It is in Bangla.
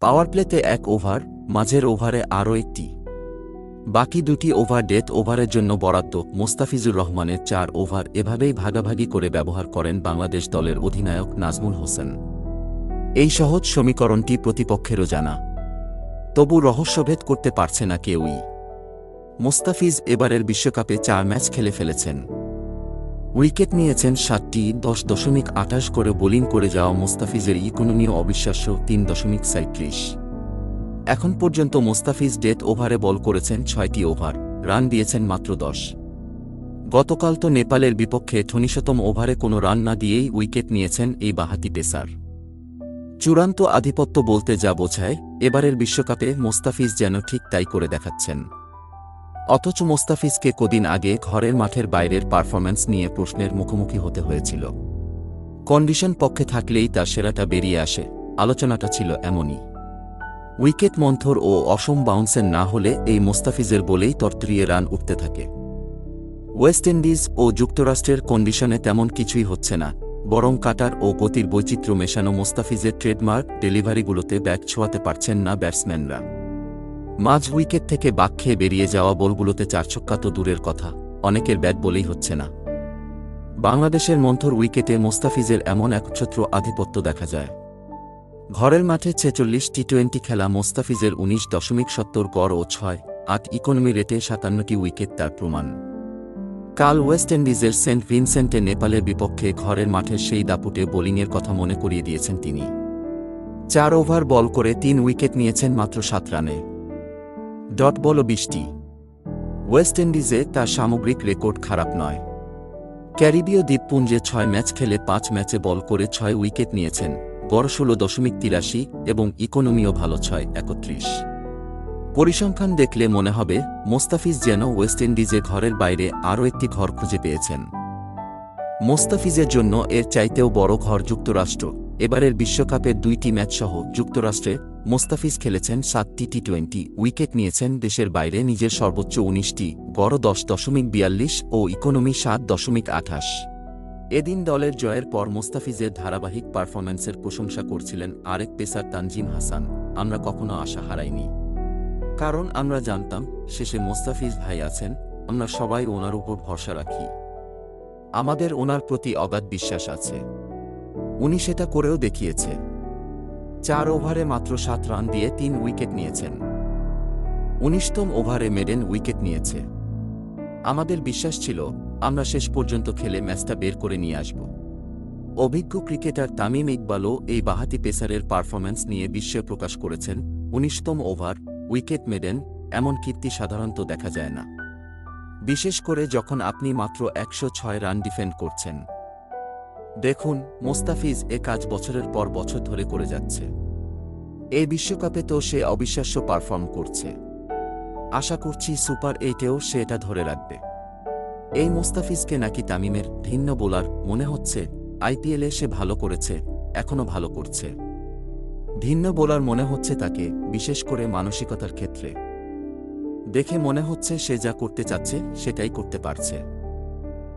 পাওয়ার প্লেতে 1 ওভার, মাঝের ওভারে আরও একটি। বাকি 2টি ওভার ডেথ ওভারের জন্য বরাদ্দ। মোস্তাফিজুর রহমানের 4 ওভার এভাবেই ভাগাভাগি করে ব্যবহার করেন বাংলাদেশ দলের অধিনায়ক নাজমুল হোসেন। এই সহজ সমীকরণটি প্রতিপক্ষেরও জানা, তবু রহস্যভেদ করতে পারছে না কেউই। মোস্তাফিজ এবারের বিশ্বকাপে 4 ম্যাচ খেলে ফেলেছেন, উইকেট নিয়েছেন 7টি। 10.28 করে বোলিং করে যাওয়া মোস্তাফিজের ইকোনমিও অবিশ্বাস্য 3.37। এখন পর্যন্ত মোস্তাফিজ ডেথ ওভারে বল করেছেন 6টি ওভার, রান দিয়েছেন মাত্র 10। গতকাল তো নেপালের বিপক্ষে 19তম ওভারে কোনো রান না দিয়েই উইকেট নিয়েছেন এই বাঁহাতি পেসার। চূড়ান্ত আধিপত্য বলতে যা বোঝায়, এবারের বিশ্বকাপে মোস্তাফিজ যেন ঠিক তাই করে দেখাচ্ছেন। অথচ মোস্তাফিজকে কদিন আগে ঘরের মাঠের বাইরের পারফরম্যান্স নিয়ে প্রশ্নের মুখোমুখি হতে হয়েছিল। কন্ডিশন পক্ষে থাকলেই তার সেরাটা বেরিয়ে আসে, আলোচনাটা ছিল এমনই। উইকেট মন্থর ও অসম বাউন্সের না হলে এই মোস্তাফিজের বলেই তরতরিয়ে রান উঠতে থাকে। ওয়েস্ট ইন্ডিজ ও যুক্তরাষ্ট্রের কন্ডিশনে তেমন কিছুই হচ্ছে না, বরং কাটার ও গতির বৈচিত্র্য মেশানো মোস্তাফিজের ট্রেডমার্ক ডেলিভারিগুলোতে ব্যাট ছোঁয়াতে পারছেন না ব্যাটসম্যানরা। মাঝ উইকেট থেকে বাক খেয়ে বেরিয়ে যাওয়া বলগুলোতে 4 ছক্কা তো দূরের কথা, অনেকের ব্যাট বলেই হচ্ছে না। বাংলাদেশের মন্থর উইকেটে মোস্তাফিজের এমন একচ্ছত্র আধিপত্য দেখা যায়। ঘরের মাঠে 46 টি20 খেলা মোস্তাফিজের 19.70 গড় ও 6.8 ইকোনমি রেটে 57টি উইকেট তার প্রমাণ। কাল ওয়েস্ট ইন্ডিজের সেন্ট ভিনসেন্টে নেপালের বিপক্ষে ঘরের মাঠের সেই দাপুটে বোলিংয়ের কথা মনে করিয়ে দিয়েছেন তিনি। 4 ওভার বল করে 3 উইকেট নিয়েছেন মাত্র 7 রানে। ডট বলও 20টি। ওয়েস্ট ইন্ডিজে তার সামগ্রিক রেকর্ড খারাপ নয়। ক্যারিবীয় দ্বীপপুঞ্জে 6 ম্যাচ খেলে 5 ম্যাচে বল করে 6 উইকেট নিয়েছেন, গড় 16.83 এবং ইকোনমিও ভালো 6.31। পরিসংখ্যান দেখলে মনে হবে মোস্তাফিজ যেন ওয়েস্ট ইন্ডিজে ঘরের বাইরে আরও একটি ঘর খুঁজে পেয়েছেন। মোস্তাফিজের জন্য এর চাইতেও বড় ঘর যুক্তরাষ্ট্র। এবারের বিশ্বকাপের 2টি ম্যাচসহ যুক্তরাষ্ট্রে মোস্তাফিজ খেলেছেন 7টি টি20, উইকেট নিয়েছেন দেশের বাইরে নিজের সর্বোচ্চ 19টি, গড় 10.42 ও ইকোনমি 7.28। এদিন দলের জয়ের পর মোস্তাফিজের ধারাবাহিক পারফরম্যান্সের প্রশংসা করছিলেন আরেক পেসার তানজিম হাসান। আমরা কখনো আশা হারাইনি, কারণ আমরা জানতাম শেষে মোস্তাফিজ ভাই আছেন, আমরা সবাই ওনার উপর ভরসা রাখি, আমাদের ওনার প্রতি অগাধ বিশ্বাস আছে। উনি সেটা করেও দেখিয়েছে। 4 ওভারে মাত্র 7 রান দিয়ে 3 উইকেট নিয়েছেন। 19তম ওভারে মেডেন উইকেট নিয়েছে। আমাদের বিশ্বাস ছিল আমরা শেষ পর্যন্ত খেলে ম্যাচটা বের করে নিয়ে আসব। অভিজ্ঞ ক্রিকেটার তামিম ইকবালও এই বাঁহাতি পেসারের পারফরম্যান্স নিয়ে বিস্ময় প্রকাশ করেছেন। 19তম ওভার, উইকেট মেডেন, এমন কীর্তি সাধারণত দেখা যায় না, বিশেষ করে যখন আপনি মাত্র 106 রান ডিফেন্ড করছেন। দেখুন, মোস্তাফিজ এ কাজ বছরের পর বছর ধরে করে যাচ্ছে। এই বিশ্বকাপে তো সে অবিশ্বাস্য পারফর্ম করছে। আশা করছি সুপার 8-এও সে এটা ধরে রাখবে। এই মোস্তাফিজকে নাকি তামিমের ভিন্ন বোলার মনে হচ্ছে। আইপিএলে সে ভালো করেছে, এখনও ভালো করছে। ভিন্ন বোলার মনে হচ্ছে তাকে, বিশেষ করে মানসিকতার ক্ষেত্রে। দেখে মনে হচ্ছে সে যা করতে চাচ্ছে সেটাই করতে পারছে।